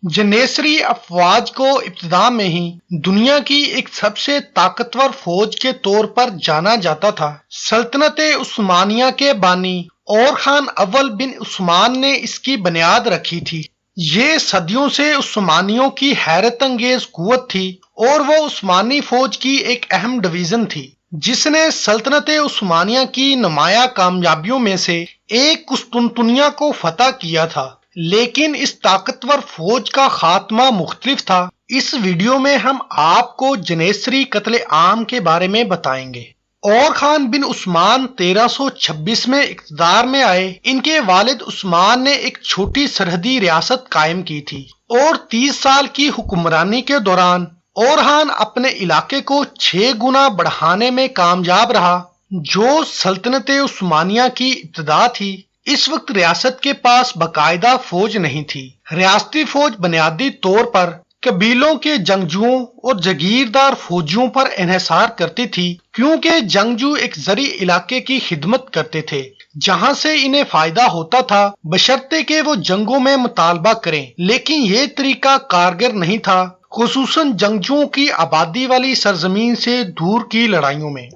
Janissary افواج کو ابتدا میں ہی دنیا کی ایک سب سے طاقتور فوج کے طور پر جانا جاتا تھا۔ سلطنت عثمانیہ کے بانی اور خان اول بن عثمان نے اس کی بنیاد رکھی تھی۔ یہ صدیوں سے عثمانیوں کی حیرت انگیز قوت تھی اور وہ عثمانی فوج کی ایک اہم ڈویژن تھی جس نے سلطنت عثمانیہ کی نمایاں کامیابیوں میں سے ایک قسطنطنیہ کو فتح کیا تھا، لیکن اس طاقتور فوج کا خاتمہ مختلف تھا۔ اس ویڈیو میں ہم آپ کو جنیسری قتل عام کے بارے میں بتائیں گے۔ اور خان بن عثمان 1326 میں اقتدار میں آئے۔ ان کے والد عثمان نے ایک چھوٹی سرحدی ریاست قائم کی تھی اور 30 سال کی حکمرانی کے دوران اور خان اپنے علاقے کو 6 گنا بڑھانے میں کامیاب رہا، جو سلطنت عثمانیہ کی ابتدا تھی۔ اس وقت ریاست کے پاس باقاعدہ فوج نہیں تھی۔ ریاستی فوج بنیادی طور پر قبیلوں کے جنگجوؤں اور جاگیردار فوجیوں پر انحصار کرتی تھی، کیونکہ جنگجو ایک زرعی علاقے کی خدمت کرتے تھے جہاں سے انہیں فائدہ ہوتا تھا، بشرطے کہ وہ جنگوں میں مطالبہ کریں، لیکن یہ طریقہ کارگر نہیں تھا، خصوصاً جنگجوؤں کی آبادی والی سرزمین سے دور کی لڑائیوں میں۔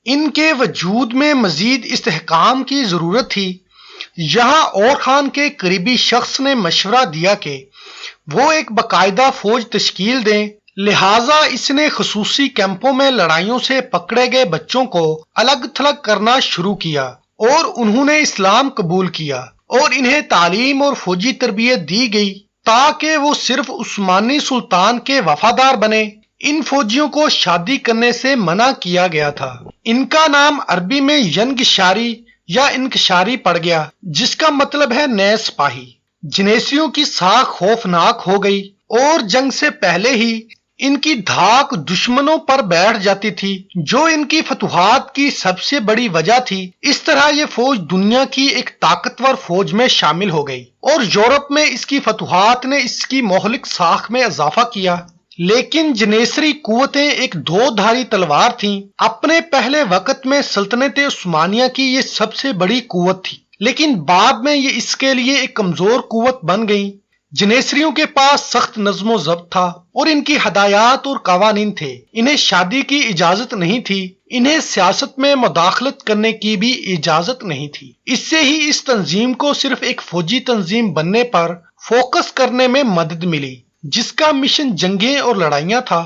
ان کے وجود میں مزید استحکام کی ضرورت تھی۔ یہاں اور خان کے قریبی شخص نے مشورہ دیا کہ وہ ایک باقاعدہ فوج تشکیل دیں، لہٰذا اس نے خصوصی کیمپوں میں لڑائیوں سے پکڑے گئے بچوں کو الگ تھلگ کرنا شروع کیا اور انہوں نے اسلام قبول کیا اور انہیں تعلیم اور فوجی تربیت دی گئی تاکہ وہ صرف عثمانی سلطان کے وفادار بنے۔ ان فوجیوں کو شادی کرنے سے منع کیا گیا تھا۔ ان کا نام عربی میں ینگشاری یا انکشاری پڑ گیا، جس کا مطلب ہے نئے سپاہی۔ جنیسریوں کی ساکھ خوفناک ہو گئی اور جنگ سے پہلے ہی ان کی دھاک دشمنوں پر بیٹھ جاتی تھی، جو ان کی فتوحات کی سب سے بڑی وجہ تھی۔ اس طرح یہ فوج دنیا کی ایک طاقتور فوج میں شامل ہو گئی اور یورپ میں اس کی فتوحات نے اس کی مہلک ساکھ میں اضافہ کیا۔ لیکن جنیسری قوتیں ایک دو دھاری تلوار تھیں۔ اپنے پہلے وقت میں سلطنت عثمانیہ کی یہ سب سے بڑی قوت تھی، لیکن بعد میں یہ اس کے لیے ایک کمزور قوت بن گئی۔ جنیسریوں کے پاس سخت نظم و ضبط تھا اور ان کی ہدایات اور قوانین تھے۔ انہیں شادی کی اجازت نہیں تھی، انہیں سیاست میں مداخلت کرنے کی بھی اجازت نہیں تھی۔ اس سے ہی اس تنظیم کو صرف ایک فوجی تنظیم بننے پر فوکس کرنے میں مدد ملی، جس کا مشن جنگیں اور لڑائیاں تھا۔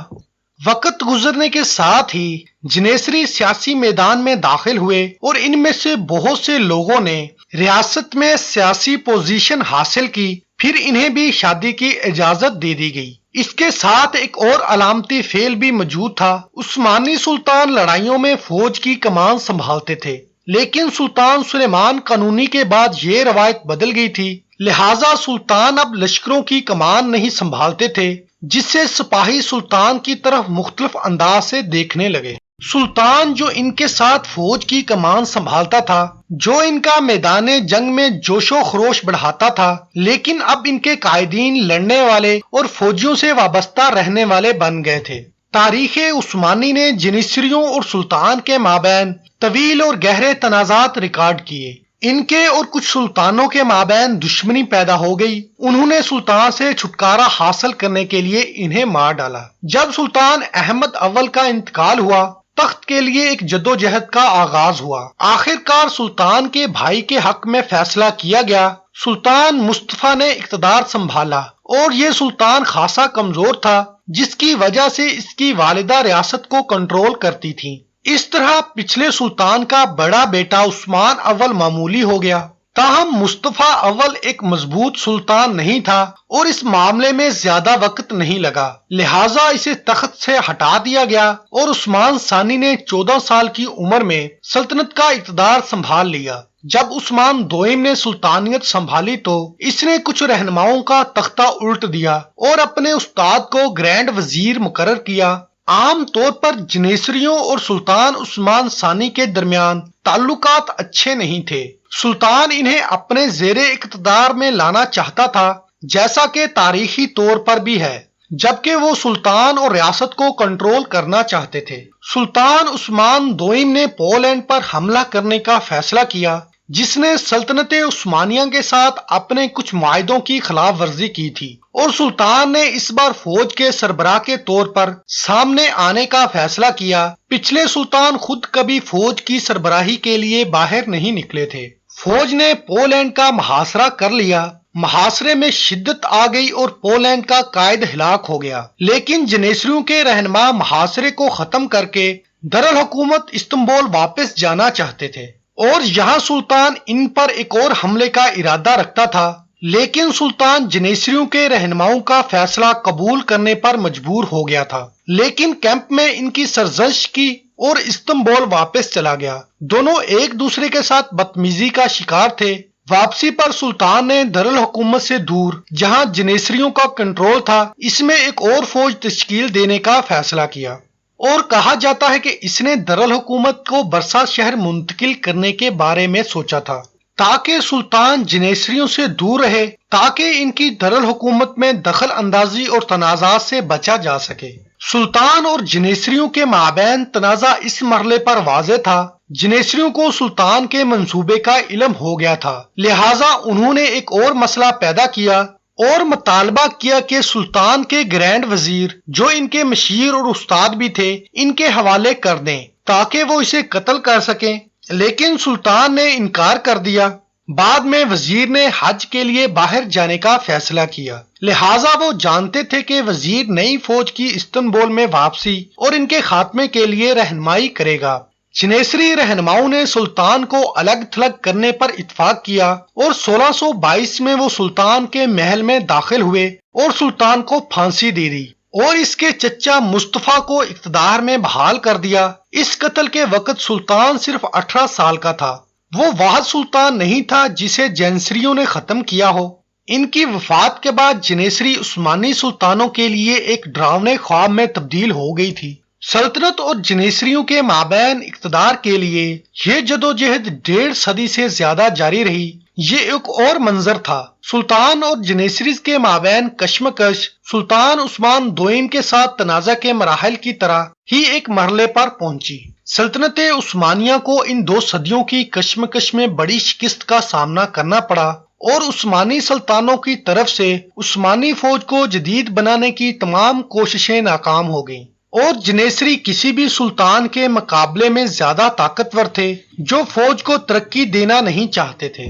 وقت گزرنے کے ساتھ ہی جنیسری سیاسی میدان میں داخل ہوئے اور ان میں سے بہت سے لوگوں نے ریاست میں سیاسی پوزیشن حاصل کی، پھر انہیں بھی شادی کی اجازت دے دی گئی۔ اس کے ساتھ ایک اور علامتی فعل بھی موجود تھا۔ عثمانی سلطان لڑائیوں میں فوج کی کمان سنبھالتے تھے، لیکن سلطان سلیمان قانونی کے بعد یہ روایت بدل گئی تھی، لہٰذا سلطان اب لشکروں کی کمان نہیں سنبھالتے تھے، جس سے سپاہی سلطان کی طرف مختلف انداز سے دیکھنے لگے۔ سلطان جو ان کے ساتھ فوج کی کمان سنبھالتا تھا، جو ان کا میدان جنگ میں جوش و خروش بڑھاتا تھا، لیکن اب ان کے قائدین لڑنے والے اور فوجیوں سے وابستہ رہنے والے بن گئے تھے۔ تاریخ عثمانی نے جنیسریوں اور سلطان کے مابین طویل اور گہرے تنازعات ریکارڈ کیے۔ ان کے اور کچھ سلطانوں کے مابین دشمنی پیدا ہو گئی۔ انہوں نے سلطان سے چھٹکارا حاصل کرنے کے لیے انہیں مار ڈالا۔ جب سلطان احمد اول کا انتقال ہوا، تخت کے لیے ایک جدوجہد کا آغاز ہوا۔ آخر کار سلطان کے بھائی کے حق میں فیصلہ کیا گیا۔ سلطان مصطفیٰ نے اقتدار سنبھالا اور یہ سلطان خاصا کمزور تھا، جس کی وجہ سے اس کی والدہ ریاست کو کنٹرول کرتی تھی۔ اس طرح پچھلے سلطان کا بڑا بیٹا عثمان اول معمولی ہو گیا۔ تاہم مصطفیٰ اول ایک مضبوط سلطان نہیں تھا اور اس معاملے میں زیادہ وقت نہیں لگا، لہٰذا اسے تخت سے ہٹا دیا گیا اور عثمان ثانی نے 14 سال کی عمر میں سلطنت کا اقتدار سنبھال لیا۔ جب عثمان دوئم نے سلطانیت سنبھالی تو اس نے کچھ رہنماؤں کا تختہ الٹ دیا اور اپنے استاد کو گرینڈ وزیر مقرر کیا۔ عام طور پر جنیسریوں اور سلطان عثمان ثانی کے درمیان تعلقات اچھے نہیں تھے۔ سلطان انہیں اپنے زیر اقتدار میں لانا چاہتا تھا، جیسا کہ تاریخی طور پر بھی ہے، جبکہ وہ سلطان اور ریاست کو کنٹرول کرنا چاہتے تھے۔ سلطان عثمان دوئم نے پولینڈ پر حملہ کرنے کا فیصلہ کیا۔ جس نے سلطنت عثمانیہ کے ساتھ اپنے کچھ معاہدوں کی خلاف ورزی کی تھی، اور سلطان نے اس بار فوج کے سربراہ کے طور پر سامنے آنے کا فیصلہ کیا۔ پچھلے سلطان خود کبھی فوج کی سربراہی کے لیے باہر نہیں نکلے تھے۔ فوج نے پولینڈ کا محاصرہ کر لیا، محاصرے میں شدت آ گئی اور پولینڈ کا قائد ہلاک ہو گیا، لیکن جنیسریوں کے رہنما محاصرے کو ختم کر کے دارالحکومت استنبول واپس جانا چاہتے تھے، اور یہاں سلطان ان پر ایک اور حملے کا ارادہ رکھتا تھا، لیکن سلطان جنیسریوں کے رہنماؤں کا فیصلہ قبول کرنے پر مجبور ہو گیا تھا، لیکن کیمپ میں ان کی سرزنش کی اور استنبول واپس چلا گیا۔ دونوں ایک دوسرے کے ساتھ بدتمیزی کا شکار تھے۔ واپسی پر سلطان نے دارالحکومت سے دور جہاں جنیسریوں کا کنٹرول تھا، اس میں ایک اور فوج تشکیل دینے کا فیصلہ کیا، اور کہا جاتا ہے کہ اس نے دارالحکومت کو برسا شہر منتقل کرنے کے بارے میں سوچا تھا تاکہ سلطان جنیسریوں سے دور رہے، تاکہ ان کی دارالحکومت میں دخل اندازی اور تنازعات سے بچا جا سکے۔ سلطان اور جنیسریوں کے مابین تنازع اس مرحلے پر واضح تھا۔ جنیسریوں کو سلطان کے منصوبے کا علم ہو گیا تھا، لہٰذا انہوں نے ایک اور مسئلہ پیدا کیا اور مطالبہ کیا کہ سلطان کے گرینڈ وزیر، جو ان کے مشیر اور استاد بھی تھے، ان کے حوالے کر دیں تاکہ وہ اسے قتل کر سکیں، لیکن سلطان نے انکار کر دیا۔ بعد میں وزیر نے حج کے لیے باہر جانے کا فیصلہ کیا، لہٰذا وہ جانتے تھے کہ وزیر نئی فوج کی استنبول میں واپسی اور ان کے خاتمے کے لیے رہنمائی کرے گا۔ جنیسری رہنماؤں نے سلطان کو الگ تھلگ کرنے پر اتفاق کیا، اور 1622 میں وہ سلطان کے محل میں داخل ہوئے اور سلطان کو پھانسی دے دی اور اس کے چچا مصطفیٰ کو اقتدار میں بحال کر دیا۔ اس قتل کے وقت سلطان صرف 18 سال کا تھا۔ وہ واحد سلطان نہیں تھا جسے جنیسریوں نے ختم کیا ہو۔ ان کی وفات کے بعد جنیسری عثمانی سلطانوں کے لیے ایک ڈراونے خواب میں تبدیل ہو گئی تھی۔ سلطنت اور جنیسریوں کے مابین اقتدار کے لیے یہ جدوجہد 1.5 صدی سے زیادہ جاری رہی۔ یہ ایک اور منظر تھا، سلطان اور جنیسریز کے مابین کشمکش سلطان عثمان دوئم کے ساتھ تنازع کے مراحل کی طرح ہی ایک مرحلے پر پہنچی۔ سلطنت عثمانیہ کو ان 2 صدیوں کی کشمکش میں بڑی شکست کا سامنا کرنا پڑا، اور عثمانی سلطانوں کی طرف سے عثمانی فوج کو جدید بنانے کی تمام کوششیں ناکام ہو گئیں، اور جنیسری کسی بھی سلطان کے مقابلے میں زیادہ طاقتور تھے جو فوج کو ترقی دینا نہیں چاہتے تھے۔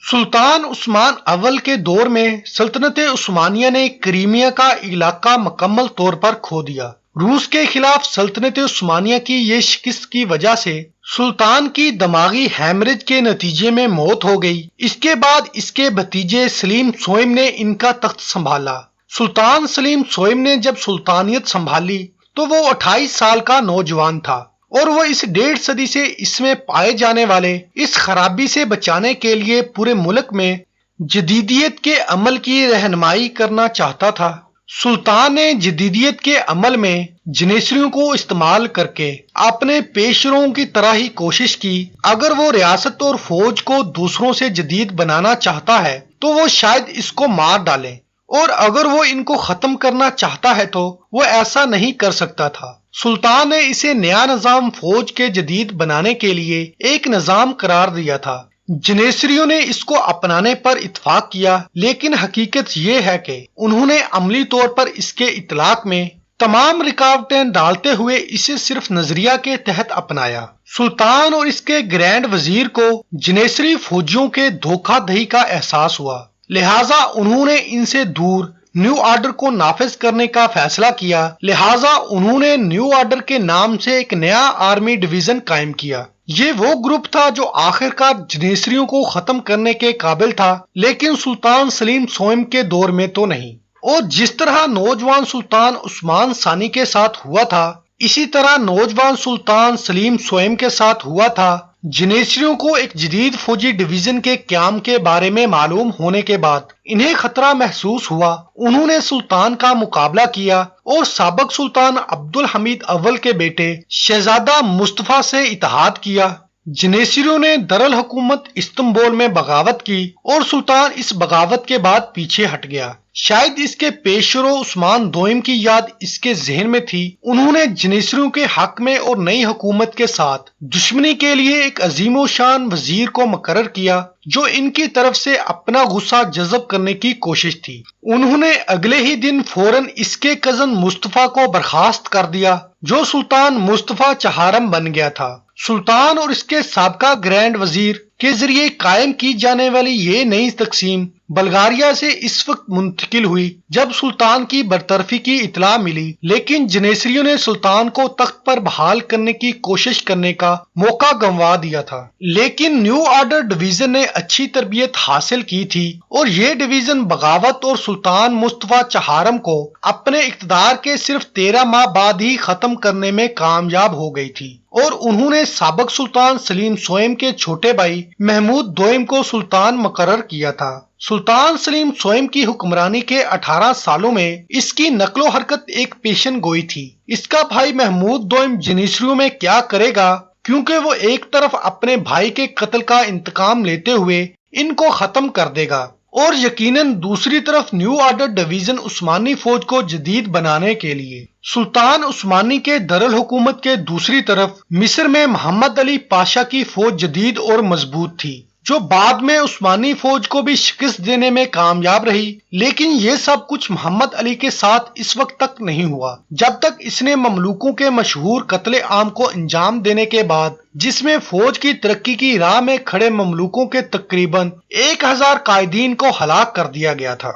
سلطان عثمان اول کے دور میں سلطنت عثمانیہ نے کریمیا کا علاقہ مکمل طور پر کھو دیا۔ روس کے خلاف سلطنت عثمانیہ کی یہ شکست کی وجہ سے سلطان کی دماغی ہیمریج کے نتیجے میں موت ہو گئی۔ اس کے بعد اس کے بھتیجے سلیم سوئم نے ان کا تخت سنبھالا۔ سلطان سلیم سوئم نے جب سلطانیت سنبھالی تو وہ 28 سال کا نوجوان تھا، اور وہ اس 1.5 صدی سے اس میں پائے جانے والے اس خرابی سے بچانے کے لیے پورے ملک میں جدیدیت کے عمل کی رہنمائی کرنا چاہتا تھا۔ سلطان نے جدیدیت کے عمل میں جنیسریوں کو استعمال کر کے اپنے پیشروؤں کی طرح ہی کوشش کی۔ اگر وہ ریاست اور فوج کو دوسروں سے جدید بنانا چاہتا ہے تو وہ شاید اس کو مار ڈالے، اور اگر وہ ان کو ختم کرنا چاہتا ہے تو وہ ایسا نہیں کر سکتا تھا۔ سلطان نے اسے نیا نظام فوج کے جدید بنانے کے لیے ایک نظام قرار دیا تھا۔ جنیسریوں نے اس کو اپنانے پر اتفاق کیا، لیکن حقیقت یہ ہے کہ انہوں نے عملی طور پر اس کے اطلاق میں تمام رکاوٹیں ڈالتے ہوئے اسے صرف نظریہ کے تحت اپنایا۔ سلطان اور اس کے گرینڈ وزیر کو جنیسری فوجیوں کے دھوکہ دہی کا احساس ہوا، لہٰذا انہوں نے ان سے دور نیو آرڈر کو نافذ کرنے کا فیصلہ کیا۔ لہٰذا انہوں نے نیو آرڈر کے نام سے ایک نیا آرمی ڈویژن قائم کیا۔ یہ وہ گروپ تھا جو آخر کار جنیسریوں کو ختم کرنے کے قابل تھا، لیکن سلطان سلیم سوئم کے دور میں تو نہیں۔ اور جس طرح نوجوان سلطان عثمان ثانی کے ساتھ ہوا تھا، اسی طرح نوجوان سلطان سلیم سوئم کے ساتھ ہوا تھا۔ جنیسریوں کو ایک جدید فوجی ڈویژن کے قیام کے بارے میں معلوم ہونے کے بعد انہیں خطرہ محسوس ہوا۔ انہوں نے سلطان کا مقابلہ کیا اور سابق سلطان عبد الحمید اول کے بیٹے شہزادہ مصطفیٰ سے اتحاد کیا۔ جنیسریوں نے دارالحکومت استنبول میں بغاوت کی اور سلطان اس بغاوت کے بعد پیچھے ہٹ گیا۔ شاید اس کے پیشرو عثمان دوئم کی یاد اس کے ذہن میں تھی۔ انہوں نے جنیسریوں کے حق میں اور نئی حکومت کے ساتھ دشمنی کے لیے ایک عظیم و شان وزیر کو مقرر کیا جو ان کی طرف سے اپنا غصہ جذب کرنے کی کوشش تھی۔ انہوں نے اگلے ہی دن فوراً اس کے کزن مصطفیٰ کو برخاست کر دیا جو سلطان مصطفیٰ چہارم بن گیا تھا۔ سلطان اور اس کے سابقہ گرینڈ وزیر کے ذریعے قائم کی جانے والی یہ نئی تقسیم بلغاریہ سے اس وقت منتقل ہوئی جب سلطان کی برطرفی کی اطلاع ملی، لیکن جنیسریوں نے سلطان کو تخت پر بحال کرنے کی کوشش کرنے کا موقع گنوا دیا تھا۔ لیکن نیو آرڈر ڈویژن نے اچھی تربیت حاصل کی تھی اور یہ ڈویژن بغاوت اور سلطان مصطفیٰ چہارم کو اپنے اقتدار کے صرف 13 ماہ بعد ہی ختم کرنے میں کامیاب ہو گئی تھی، اور انہوں نے سابق سلطان سلیم سوئم کے چھوٹے بھائی محمود دوئم کو سلطان مقرر کیا تھا۔ سلطان سلیم سوئم کی حکمرانی کے 18 سالوں میں اس کی نقل و حرکت ایک پیشن گوئی تھی۔ اس کا بھائی محمود دوئم جنیسریوں میں کیا کرے گا، کیونکہ وہ ایک طرف اپنے بھائی کے قتل کا انتقام لیتے ہوئے ان کو ختم کر دے گا، اور یقیناً دوسری طرف نیو آرڈر ڈویژن عثمانی فوج کو جدید بنانے کے لیے۔ سلطان عثمانی کے دارالحکومت کے دوسری طرف مصر میں محمد علی پاشا کی فوج جدید اور مضبوط تھی جو بعد میں عثمانی فوج کو بھی شکست دینے میں کامیاب رہی، لیکن یہ سب کچھ محمد علی کے ساتھ اس وقت تک نہیں ہوا جب تک اس نے مملوکوں کے مشہور قتل عام کو انجام دینے کے بعد، جس میں فوج کی ترقی کی راہ میں کھڑے مملوکوں کے تقریباً 1000 قائدین کو ہلاک کر دیا گیا تھا۔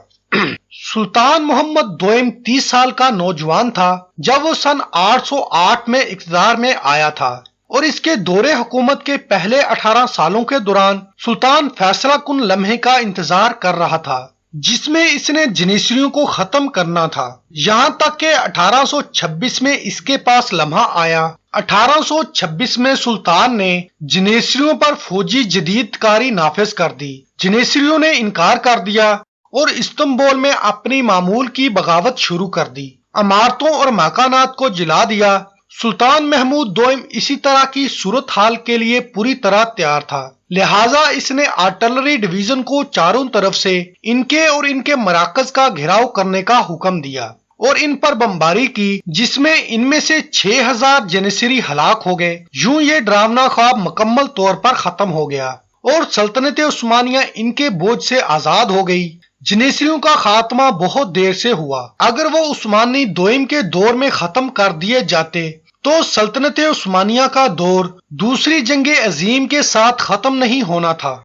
سلطان محمد دوئم 30 سال کا نوجوان تھا جب وہ سن 808 میں اقتدار میں آیا تھا، اور اس کے دور حکومت کے پہلے 18 سالوں کے دوران سلطان فیصلہ کن لمحے کا انتظار کر رہا تھا جس میں اس نے جنیسریوں کو ختم کرنا تھا، یہاں تک کہ 1826 میں اس کے پاس لمحہ آیا۔ 1826 میں سلطان نے جنیسریوں پر فوجی جدید کاری نافذ کر دی۔ جنیسریوں نے انکار کر دیا اور استنبول میں اپنی معمول کی بغاوت شروع کر دی، عمارتوں اور مکانات کو جلا دیا۔ سلطان محمود دوئم اسی طرح کی صورتحال کے لیے پوری طرح تیار تھا، لہٰذا اس نے آرٹلری ڈویژن کو چاروں طرف سے ان کے اور ان کے مراکز کا گھیراؤ کرنے کا حکم دیا اور ان پر بمباری کی، جس میں ان میں سے 6000 جنیسری ہلاک ہو گئے۔ یوں یہ ڈراونا خواب مکمل طور پر ختم ہو گیا اور سلطنت عثمانیہ ان کے بوجھ سے آزاد ہو گئی۔ جنیسریوں کا خاتمہ بہت دیر سے ہوا۔ اگر وہ عثمانی دوئم کے دور میں ختم کر دیے جاتے تو سلطنت عثمانیہ کا دور دوسری جنگ عظیم کے ساتھ ختم نہیں ہونا تھا۔